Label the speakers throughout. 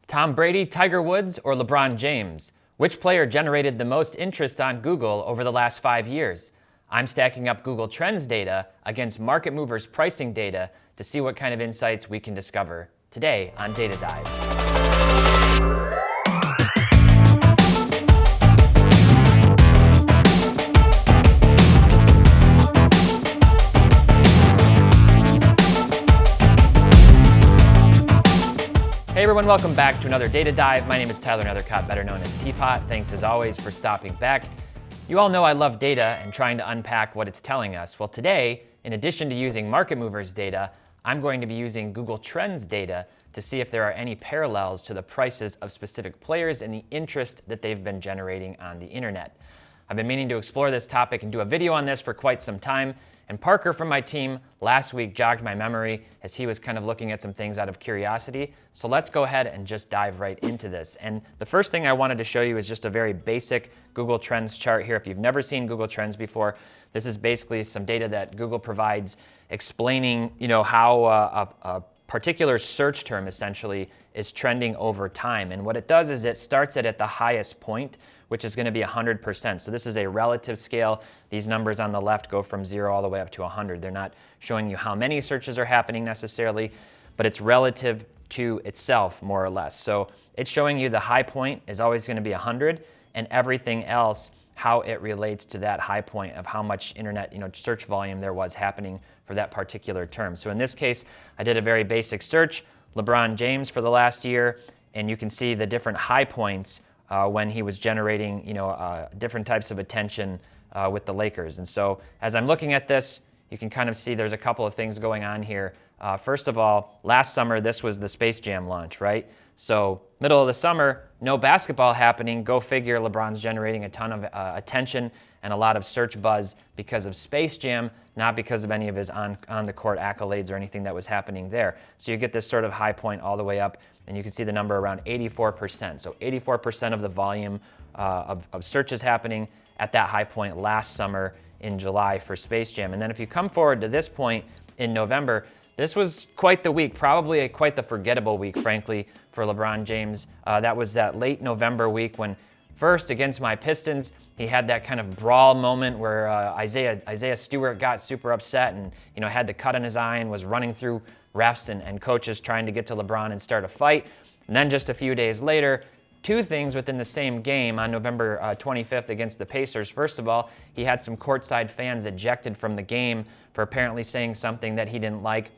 Speaker 1: Tom Brady, Tiger Woods, or LeBron James? Which player generated the most interest on Google over the last 5 years? I'm stacking up Google Trends data against Market Movers pricing data to see what kind of insights we can discover today on Data Dive. Hey everyone, welcome back to another Data Dive. My name is Tyler Nethercott, better known as T-Pott. Thanks as always for stopping back. You all know I love data and trying to unpack what it's telling us. Well, today, in addition to using Market Movers data, I'm going to be using Google Trends data to see if there are any parallels to the prices of specific players and the interest that they've been generating on the internet. I've been meaning to explore this topic and do a video on this for quite some time, and Parker from my team last week jogged my memory as he was kind of looking at some things out of curiosity. So let's go ahead and just dive right into this. And the first thing I wanted to show you is just a very basic Google Trends chart here. If you've never seen Google Trends before, this is basically some data that Google provides explaining, how a particular search term essentially is trending over time. And what it does is it starts at the highest point, which is going to be 100%. So this is a relative scale. These numbers on the left go from 0 all the way up to 100. They're not showing you how many searches are happening necessarily, but it's relative to itself, more or less. So it's showing you the high point is always going to be 100, and everything else, how it relates to that high point of how much internet, search volume there was happening for that particular term. So in this case, I did a very basic search, LeBron James for the last year, and you can see the different high points when he was generating, different types of attention with the Lakers. And so as I'm looking at this, you can kind of see there's a couple of things going on here. First of all, last summer, this was the Space Jam launch, right? So middle of the summer, no basketball happening. Go figure, LeBron's generating a ton of attention and a lot of search buzz because of Space Jam, not because of any of his on-the-court accolades or anything that was happening there. So you get this sort of high point all the way up, and you can see the number around 84%. So 84% of the volume of searches happening at that high point last summer in July for Space Jam. And then if you come forward to this point in November, this was quite the week, probably quite the forgettable week, frankly, for LeBron James. That was that late November week when first against my Pistons, he had that kind of brawl moment where Isaiah Stewart got super upset and had the cut in his eye and was running through refs and coaches trying to get to LeBron and start a fight. And then just a few days later, two things within the same game on November 25th against the Pacers. First of all, he had some courtside fans ejected from the game for apparently saying something that he didn't like.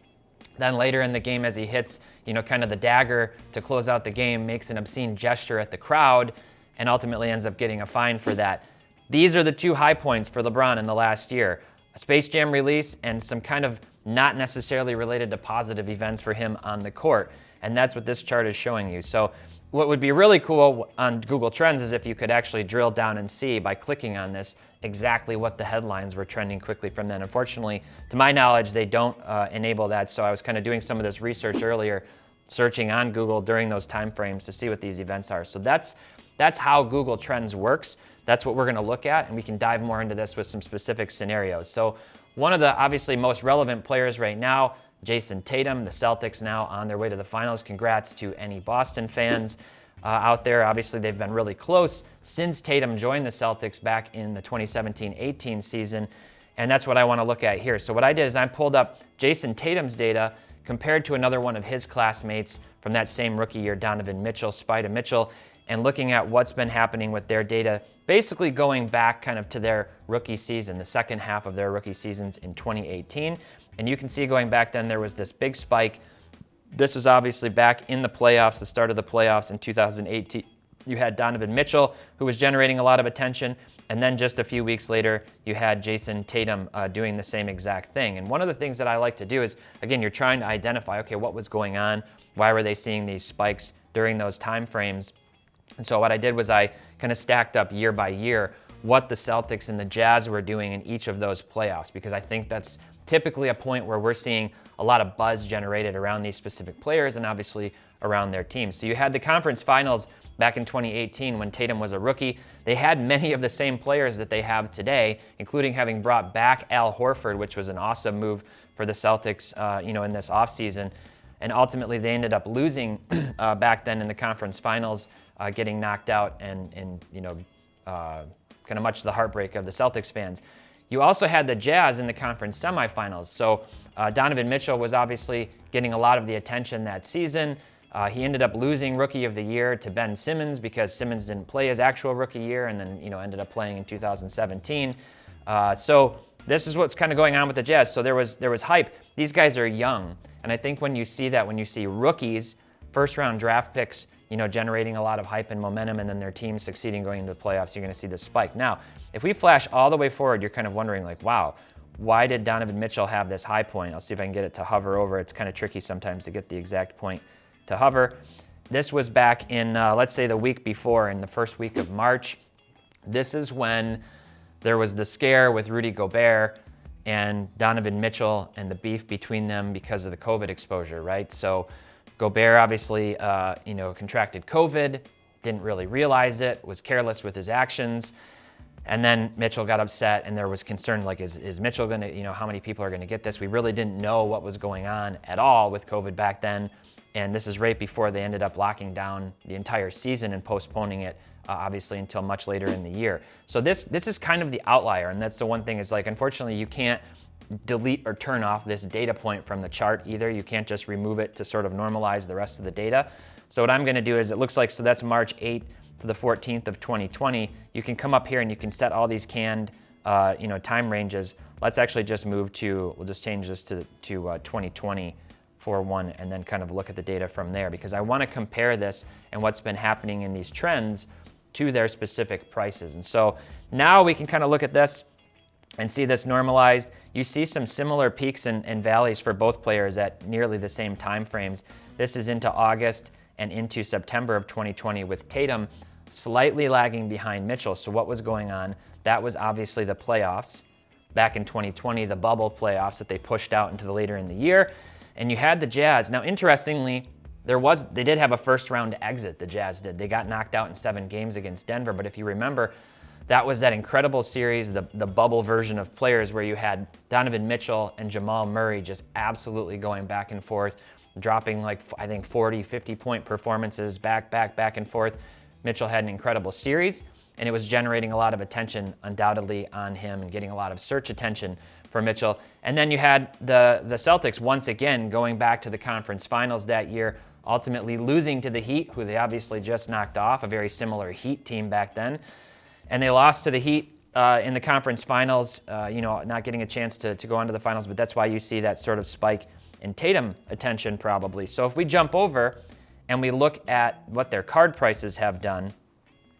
Speaker 1: Then later in the game, as he hits, kind of the dagger to close out the game, makes an obscene gesture at the crowd and ultimately ends up getting a fine for that. These are the two high points for LeBron in the last year. A Space Jam release and some kind of not necessarily related to positive events for him on the court. And that's what this chart is showing you. So what would be really cool on Google Trends is if you could actually drill down and see by clicking on this exactly what the headlines were trending quickly from then. Unfortunately, to my knowledge, they don't enable that. So I was kind of doing some of this research earlier, searching on Google during those time frames to see what these events are. So that's how Google Trends works. That's what we're going to look at, and we can dive more into this with some specific scenarios. So one of the obviously most relevant players right now, Jason Tatum, the Celtics now on their way to the finals. Congrats to any Boston fans out there. Obviously, they've been really close since Tatum joined the Celtics back in the 2017-18 season, and that's what I want to look at here. So what I did is I pulled up Jason Tatum's data compared to another one of his classmates from that same rookie year, Donovan Mitchell, Spida Mitchell, and looking at what's been happening with their data, basically going back kind of to their rookie season, the second half of their rookie seasons in 2018. And you can see going back then, there was this big spike. This was obviously back in the playoffs, the start of the playoffs in 2018. You had Donovan Mitchell, who was generating a lot of attention. And then just a few weeks later, you had Jason Tatum doing the same exact thing. And one of the things that I like to do is, again, you're trying to identify, okay, what was going on? Why were they seeing these spikes during those time frames? And so what I did was I kind of stacked up year by year what the Celtics and the Jazz were doing in each of those playoffs, because I think that's typically a point where we're seeing a lot of buzz generated around these specific players and obviously around their teams. So you had the conference finals back in 2018 when Tatum was a rookie. They had many of the same players that they have today, including having brought back Al Horford, which was an awesome move for the Celtics, in this offseason. And ultimately, they ended up losing back then in the conference finals, getting knocked out, and kind of much to the heartbreak of the Celtics fans. You also had the Jazz in the conference semifinals. So Donovan Mitchell was obviously getting a lot of the attention that season. He ended up losing Rookie of the Year to Ben Simmons because Simmons didn't play his actual rookie year, and then ended up playing in 2017. So this is what's kind of going on with the Jazz. So there was hype. These guys are young, and I think when you see rookies, first-round draft picks, generating a lot of hype and momentum, and then their team succeeding going into the playoffs, you're going to see this spike. Now, if we flash all the way forward, you're kind of wondering, like, wow, why did Donovan Mitchell have this high point? I'll see if I can get it to hover over. It's kind of tricky sometimes to get the exact point to hover. This was back in, let's say, the week before, in the first week of March. This is when there was the scare with Rudy Gobert and Donovan Mitchell and the beef between them because of the COVID exposure, right? So Gobert obviously, contracted COVID, didn't really realize it, was careless with his actions. And then Mitchell got upset, and there was concern, like, is Mitchell going to, how many people are going to get this? We really didn't know what was going on at all with COVID back then. And this is right before they ended up locking down the entire season and postponing it, obviously, until much later in the year. So this is kind of the outlier. And that's the one thing is, like, unfortunately, you can't delete or turn off this data point from the chart either. You can't just remove it to sort of normalize the rest of the data. So what I'm going to do is, it looks like, so that's March 8th to the 14th of 2020. You can come up here and you can set all these canned, time ranges. Let's actually just move to, we'll just change this to 2020 for one, and then kind of look at the data from there, because I want to compare this and what's been happening in these trends to their specific prices. And so now we can kind of look at this and see this normalized. You see some similar peaks and valleys for both players at nearly the same time frames. This is into August and into September of 2020, with Tatum slightly lagging behind Mitchell. So what was going on? That was obviously the playoffs back in 2020, the bubble playoffs that they pushed out into the later in the year. And you had the Jazz. Now, interestingly, they did have a first-round exit, the Jazz did. They got knocked out in 7 games against Denver. But if you remember, that was that incredible series, the bubble version of players, where you had Donovan Mitchell and Jamal Murray just absolutely going back and forth, dropping, like, I think 40, 50-point performances back and forth. Mitchell had an incredible series, and it was generating a lot of attention undoubtedly on him and getting a lot of search attention for Mitchell. And then you had the Celtics once again going back to the conference finals that year, ultimately losing to the Heat, who they obviously just knocked off, a very similar Heat team back then. And they lost to the Heat in the conference finals, not getting a chance to go on to the finals, but that's why you see that sort of spike in Tatum attention probably. So if we jump over and we look at what their card prices have done,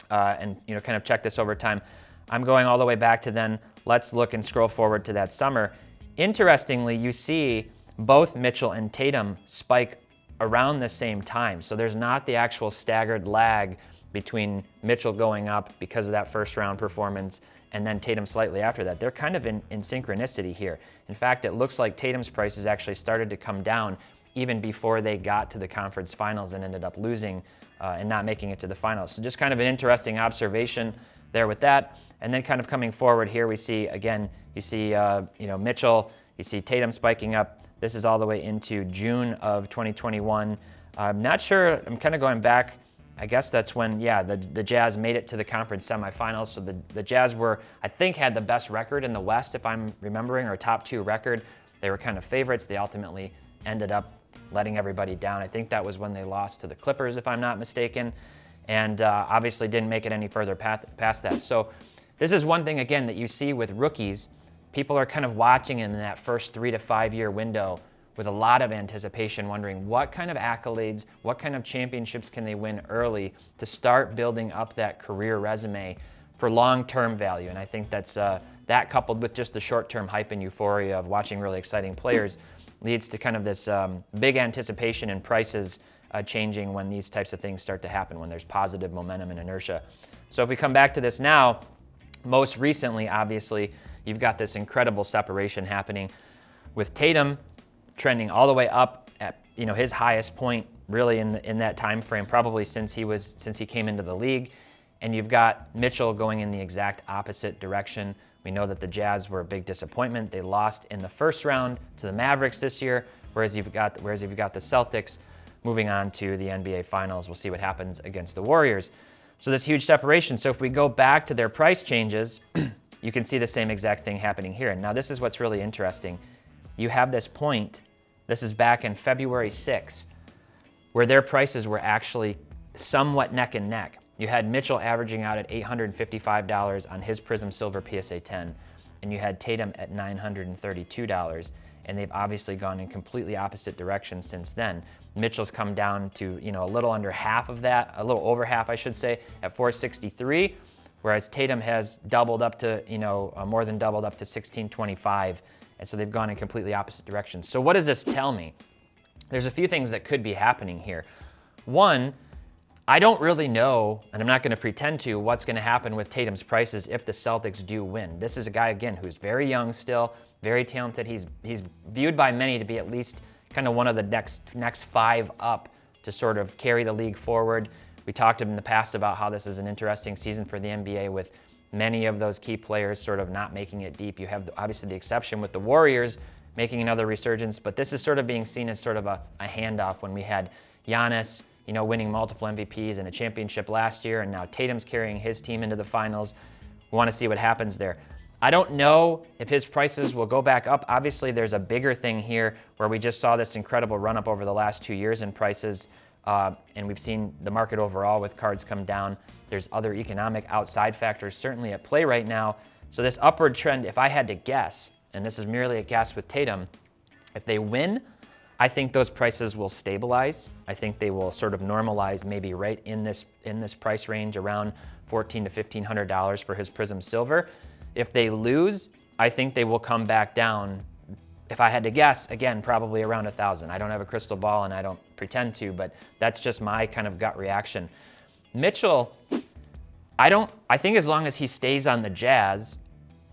Speaker 1: and kind of check this over time, I'm going all the way back to then. Let's look and scroll forward to that summer. Interestingly, you see both Mitchell and Tatum spike around the same time. So there's not the actual staggered lag between Mitchell going up because of that first round performance and then Tatum slightly after that. They're kind of in synchronicity here. In fact, it looks like Tatum's prices actually started to come down even before they got to the conference finals and ended up losing and not making it to the finals. So just kind of an interesting observation there with that. And then kind of coming forward here, we see, again, you see Mitchell, you see Tatum spiking up. This is all the way into June of 2021. I'm not sure, I'm kind of going back. I guess that's when, the Jazz made it to the conference semifinals. So the Jazz I think, had the best record in the West, if I'm remembering, or top 2 record. They were kind of favorites. They ultimately ended up letting everybody down. I think that was when they lost to the Clippers, if I'm not mistaken, and obviously didn't make it any further past that. So this is one thing, again, that you see with rookies. People are kind of watching in that first 3 to 5 year window with a lot of anticipation, wondering what kind of accolades, what kind of championships can they win early to start building up that career resume for long-term value. And I think that's that coupled with just the short-term hype and euphoria of watching really exciting players leads to kind of this big anticipation and prices changing when these types of things start to happen, when there's positive momentum and inertia. So if we come back to this now, most recently, obviously, you've got this incredible separation happening with Tatum trending all the way up at his highest point really in that time frame, probably since he came into the league. And you've got Mitchell going in the exact opposite direction. We know that the Jazz were a big disappointment. They lost in the first round to the Mavericks this year, whereas you've got the Celtics moving on to the NBA Finals. We'll see what happens against the Warriors. So this huge separation. So if we go back to their price changes, you can see the same exact thing happening here. And now this is what's really interesting. You have this point, this is back in February 6th, where their prices were actually somewhat neck and neck. You had Mitchell averaging out at $855 on his Prism Silver PSA 10, and you had Tatum at $932, and they've obviously gone in completely opposite directions since then. Mitchell's come down to, a little under half of that, a little over half, I should say, at $463, whereas Tatum has doubled up to, more than doubled up to $1625, and so they've gone in completely opposite directions. So what does this tell me? There's a few things that could be happening here. One, I don't really know, and I'm not going to pretend to, what's going to happen with Tatum's prices if the Celtics do win. This is a guy, again, who's very young still, very talented. He's viewed by many to be at least kind of one of the next five up to sort of carry the league forward. We talked in the past about how this is an interesting season for the NBA with many of those key players sort of not making it deep. You have obviously the exception with the Warriors making another resurgence, but this is sort of being seen as sort of a handoff when we had Giannis, winning multiple MVPs and a championship last year, and now Tatum's carrying his team into the finals. We want to see what happens there. I don't know if his prices will go back up. Obviously, there's a bigger thing here where we just saw this incredible run up over the last 2 years in prices, and we've seen the market overall with cards come down. There's other economic outside factors certainly at play right now. So this upward trend, if I had to guess, and this is merely a guess with Tatum, if they win, I think those prices will stabilize. I think they will sort of normalize maybe right in this price range around $1,400 to $1,500 for his Prism Silver. If they lose, I think they will come back down. If I had to guess, again, probably around $1,000. I don't have a crystal ball and I don't pretend to, but that's just my kind of gut reaction. Mitchell, I think as long as he stays on the Jazz,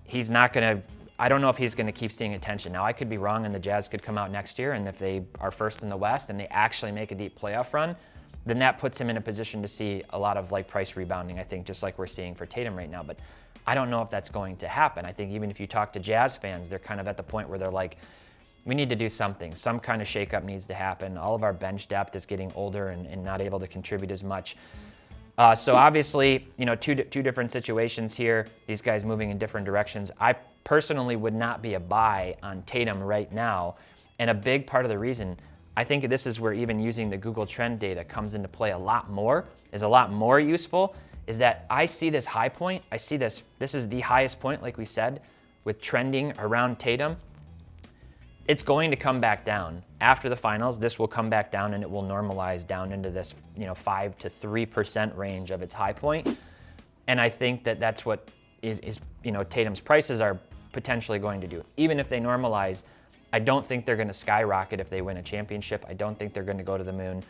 Speaker 1: he's not gonna, I don't know if he's gonna keep seeing attention. Now I could be wrong and the Jazz could come out next year, and if they are first in the West and they actually make a deep playoff run, then that puts him in a position to see a lot of price rebounding, I think, just like we're seeing for Tatum right now. But I don't know if that's going to happen. I think even if you talk to Jazz fans, they're kind of at the point where they're like, we need to do something. Some kind of shakeup needs to happen. All of our bench depth is getting older and not able to contribute as much. So obviously, two different situations here. These guys moving in different directions. I personally would not be a buy on Tatum right now. And a big part of the reason, I think this is where even using the Google Trend data comes into play a lot more, is a lot more useful, is that I see this high point. I see this is the highest point, like we said, with trending around Tatum. It's going to come back down. After the finals, this will come back down and it will normalize down into this 5 to 3% range of its high point. And I think that that's what is Tatum's prices are potentially going to do. Even if they normalize, I don't think they're going to skyrocket if they win a championship. I don't think they're going to go to the moon.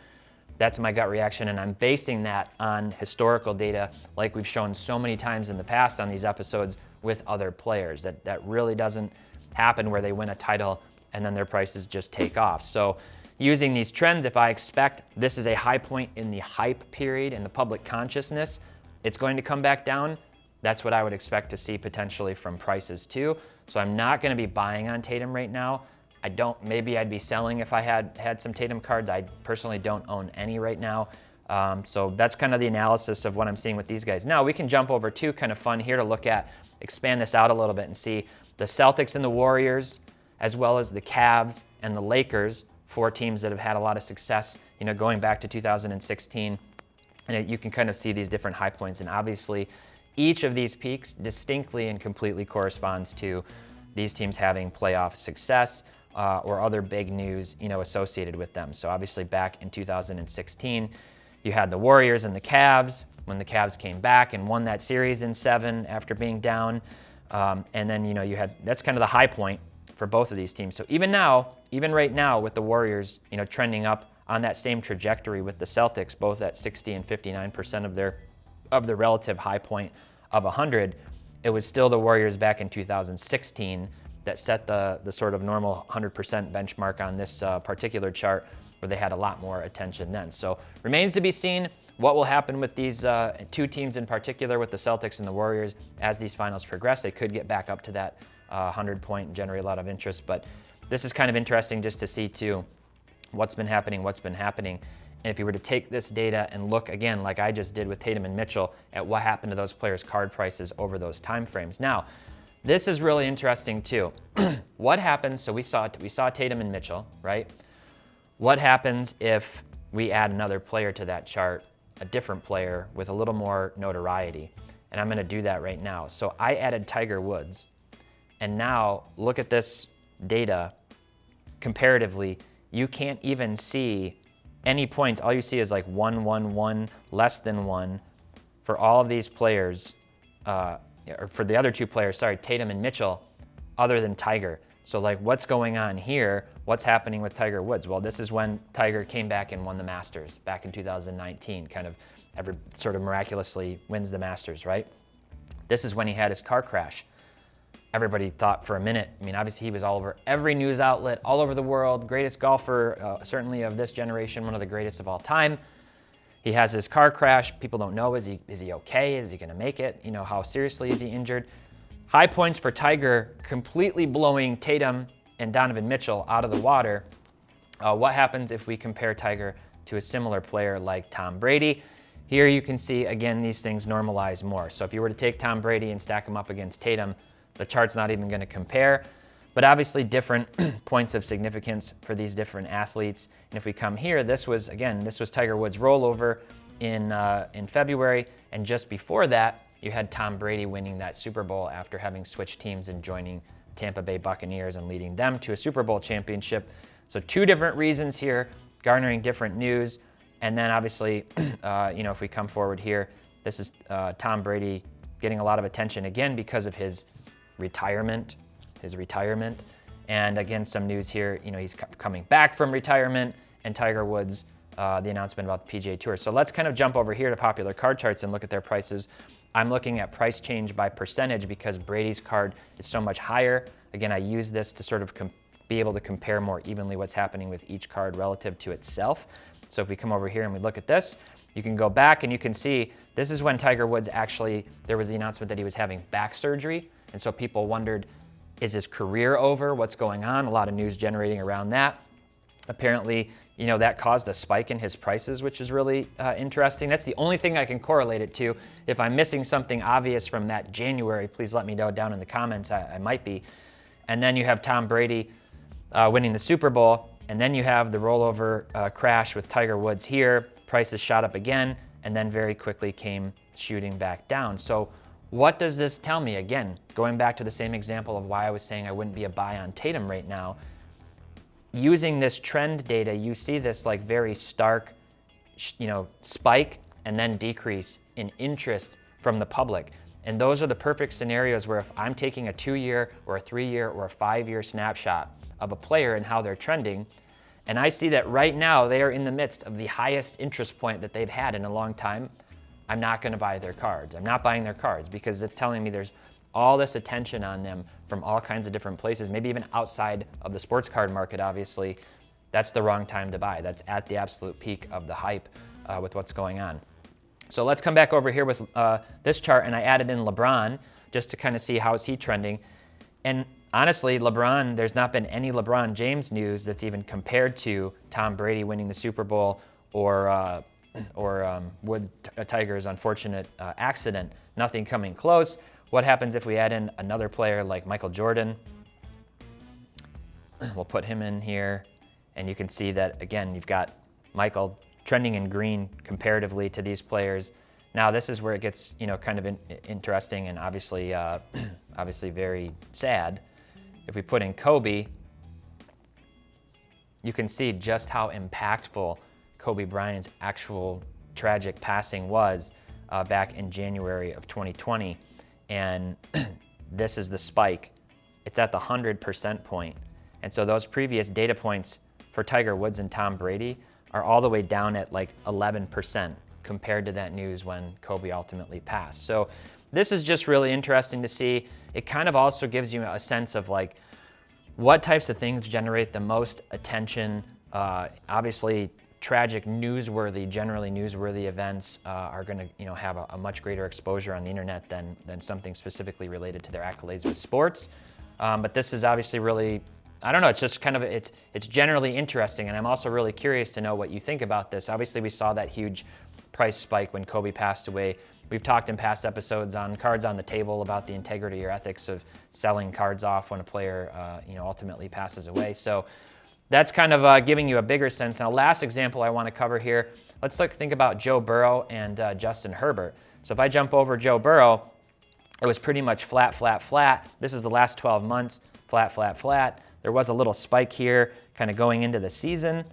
Speaker 1: That's my gut reaction, and I'm basing that on historical data like we've shown so many times in the past on these episodes with other players. That really doesn't happen where they win a title and then their prices just take off. So using these trends, if I expect this is a high point in the hype period in the public consciousness, it's going to come back down. That's what I would expect to see potentially from prices too. So I'm not going to be buying on Tatum right now. Maybe I'd be selling if I had some Tatum cards. I personally don't own any right now. So that's kind of the analysis of what I'm seeing with these guys. Now we can jump over to kind of fun here to look at, expand this out a little bit and see the Celtics and the Warriors, as well as the Cavs and the Lakers, four teams that have had a lot of success, going back to 2016. And you can kind of see these different high points. And obviously each of these peaks distinctly and completely corresponds to these teams having playoff success, or other big news, associated with them. So obviously back in 2016, you had the Warriors and the Cavs when the Cavs came back and won that series in 7 after being down. And then, you had, that's kind of the high point for both of these teams. So even right now with the Warriors, trending up on that same trajectory with the Celtics, both at 60 and 59% of the relative high point of 100, it was still the Warriors back in 2016 that set the sort of normal 100% benchmark on this particular chart, where they had a lot more attention then. So remains to be seen what will happen with these two teams in particular, with the Celtics and the Warriors, as these finals progress. They could get back up to that 100 point and generate a lot of interest, but this is kind of interesting just to see too what's been happening. And if you were to take this data and look again, like I just did with Tatum and Mitchell, at what happened to those players' card prices over those time frames. Now, this is really interesting too. What happens, so we saw Tatum and Mitchell, right? What happens if we add another player to that chart, a different player with a little more notoriety? And I'm gonna do that right now. So I added Tiger Woods, and now look at this data comparatively. You can't even see any points. All you see is like 1, 1, 1, less than 1 for all of these players, or for the other two players, sorry, Tatum and Mitchell, other than Tiger. So like what's going on here? What's happening with Tiger Woods? Well, this is when Tiger came back and won the Masters back in 2019, kind of sort of miraculously wins the Masters, right? This is when he had his car crash. Everybody thought for a minute, I mean, obviously he was all over every news outlet, all over the world, greatest golfer, certainly of this generation, one of the greatest of all time. He has his car crash. People don't know, is he okay? Is he gonna make it? You know, how seriously is he injured? High points for Tiger, completely blowing Tatum and Donovan Mitchell out of the water. What happens if we compare Tiger to a similar player like Tom Brady? Here you can see, again, these things normalize more. So if you were to take Tom Brady and stack him up against Tatum, the chart's not even going to compare, but obviously different points of significance for these different athletes. And if we come here, this was Tiger Woods' rollover in February, and just before that, you had Tom Brady winning that Super Bowl after having switched teams and joining Tampa Bay Buccaneers and leading them to a Super Bowl championship. So two different reasons here, garnering different news. And then obviously, if we come forward here, this is Tom Brady getting a lot of attention again because of his retirement. And again, some news here, he's coming back from retirement, and Tiger Woods, the announcement about the PGA Tour. So let's kind of jump over here to popular card charts and look at their prices. I'm looking at price change by percentage because Brady's card is so much higher. Again, I use this to sort of be able to compare more evenly what's happening with each card relative to itself. So if we come over here and we look at this, you can go back and you can see this is when Tiger Woods there was the announcement that he was having back surgery. And so people wondered, is his career over? What's going on? A lot of news generating around that. Apparently, that caused a spike in his prices, which is really interesting. That's the only thing I can correlate it to. If I'm missing something obvious from that January, please let me know down in the comments. I might be. And then you have Tom Brady winning the Super Bowl. And then you have the rollover crash with Tiger Woods here. Prices shot up again, and then very quickly came shooting back down. So what does this tell me? Again, going back to the same example of why I was saying I wouldn't be a buy on Tatum right now. Using this trend data, you see this like very stark, spike and then decrease in interest from the public. And those are the perfect scenarios where if I'm taking a 2-year or a 3-year or a 5-year snapshot of a player and how they're trending, and I see that right now they are in the midst of the highest interest point that they've had in a long time, I'm not going to buy their cards. I'm not buying their cards because it's telling me there's all this attention on them from all kinds of different places, maybe even outside of the sports card market, obviously. That's the wrong time to buy. That's at the absolute peak of the hype with what's going on. So let's come back over here with this chart, and I added in LeBron just to kind of see how is he trending. And honestly, LeBron, there's not been any LeBron James news that's even compared to Tom Brady winning the Super Bowl or Tiger's unfortunate accident. Nothing coming close. What happens if we add in another player like Michael Jordan? We'll put him in here, and you can see that, again, you've got Michael trending in green comparatively to these players. Now, this is where it gets, kind of interesting and obviously very sad. If we put in Kobe, you can see just how impactful Kobe Bryant's actual tragic passing was back in January of 2020. And this is the spike. It's at the 100% point. And so those previous data points for Tiger Woods and Tom Brady are all the way down at like 11% compared to that news when Kobe ultimately passed. So this is just really interesting to see. It kind of also gives you a sense of like what types of things generate the most attention. Obviously, tragic, generally newsworthy events are going to, have a much greater exposure on the internet than something specifically related to their accolades with sports. But this is obviously really I don't know, it's just kind of, it's generally interesting, and I'm also really curious to know what you think about this. Obviously, we saw that huge price spike when Kobe passed away. We've talked in past episodes on Cards on the Table about the integrity or ethics of selling cards off when a player ultimately passes away. So that's kind of giving you a bigger sense. Now, last example I want to cover here, let's think about Joe Burrow and Justin Herbert. So if I jump over Joe Burrow, it was pretty much flat, flat, flat. This is the last 12 months, flat, flat, flat. There was a little spike here kind of going into the season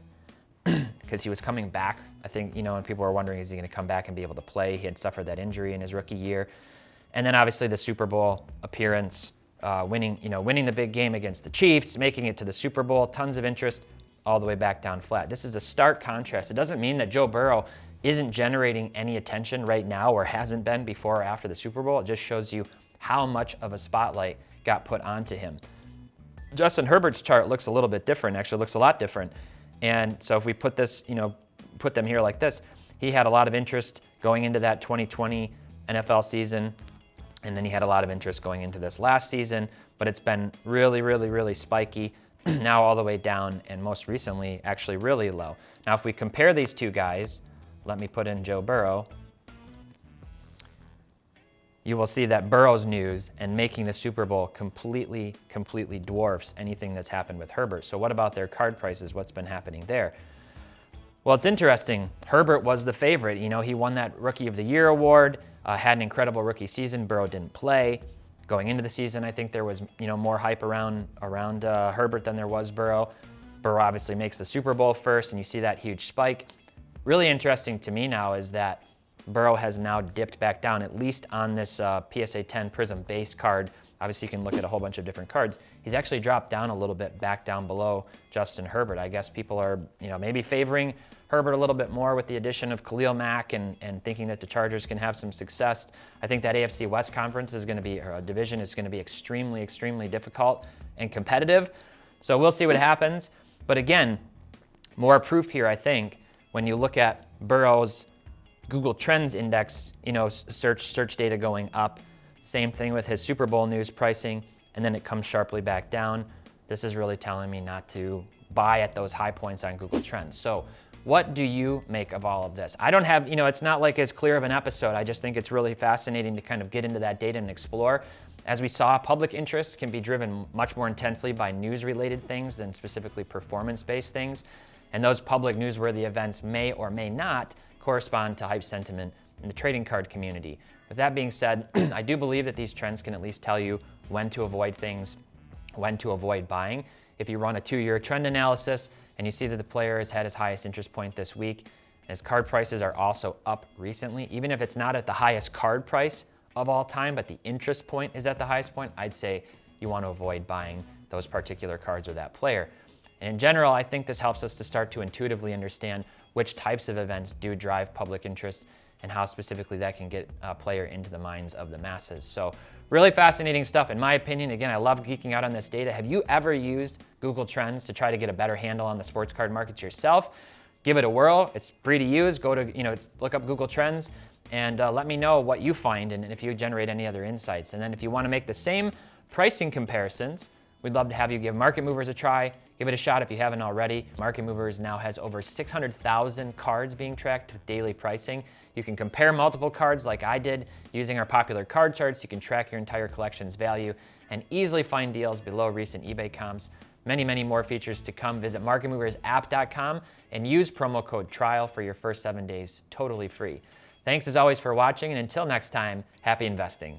Speaker 1: because he was coming back. I think, and people were wondering, is he going to come back and be able to play? He had suffered that injury in his rookie year. And then obviously the Super Bowl appearance, winning the big game against the Chiefs, making it to the Super Bowl, tons of interest, all the way back down flat. This is a stark contrast. It doesn't mean that Joe Burrow isn't generating any attention right now or hasn't been before or after the Super Bowl. It just shows you how much of a spotlight got put onto him. Justin Herbert's chart looks a little bit different, actually looks a lot different. And so if we put this, put them here like this, he had a lot of interest going into that 2020 NFL season, and then he had a lot of interest going into this last season, but it's been really, really, really spiky, now all the way down, and most recently actually really low. Now if we compare these two guys, let me put in Joe Burrow, you will see that Burrow's news and making the Super Bowl completely dwarfs anything that's happened with Herbert. So what about their card prices? What's been happening there? Well, it's interesting. Herbert was the favorite. He won that Rookie of the Year award, had an incredible rookie season. Burrow didn't play. Going into the season, I think there was more hype around Herbert than there was Burrow. Burrow obviously makes the Super Bowl first, and you see that huge spike. Really interesting to me now is that Burrow has now dipped back down, at least on this PSA 10 Prism base card. Obviously, you can look at a whole bunch of different cards. He's actually dropped down a little bit back down below Justin Herbert. I guess people are, maybe favoring Herbert a little bit more with the addition of Khalil Mack and thinking that the Chargers can have some success. I think that AFC West Conference is going to be, or a division is going to be extremely, extremely difficult and competitive. So we'll see what happens. But again, more proof here, I think, when you look at Burrow's Google Trends Index, search data going up. Same thing with his Super Bowl news pricing, and then it comes sharply back down. This is really telling me not to buy at those high points on Google Trends. So what do you make of all of this? I don't have, it's not like as clear of an episode. I just think it's really fascinating to kind of get into that data and explore. As we saw, public interest can be driven much more intensely by news-related things than specifically performance-based things. And those public newsworthy events may or may not correspond to hype sentiment in the trading card community. With that being said, I do believe that these trends can at least tell you when to avoid things, when to avoid buying. If you run a 2-year trend analysis and you see that the player has had his highest interest point this week, his card prices are also up recently, even if it's not at the highest card price of all time, but the interest point is at the highest point, I'd say you want to avoid buying those particular cards or that player. And in general, I think this helps us to start to intuitively understand which types of events do drive public interest and how specifically that can get a player into the minds of the masses. So really fascinating stuff, in my opinion. Again, I love geeking out on this data. Have you ever used Google Trends to try to get a better handle on the sports card markets yourself? Give it a whirl. It's free to use. Go to, look up Google Trends and let me know what you find and if you generate any other insights. And then if you want to make the same pricing comparisons, we'd love to have you give Market Movers a try. Give it a shot if you haven't already. Market Movers now has over 600,000 cards being tracked with daily pricing. You can compare multiple cards like I did using our popular card charts. You can track your entire collection's value and easily find deals below recent eBay comps. Many, many more features to come. Visit marketmoversapp.com and use promo code TRIAL for your first 7 days totally free. Thanks as always for watching, and until next time, happy investing.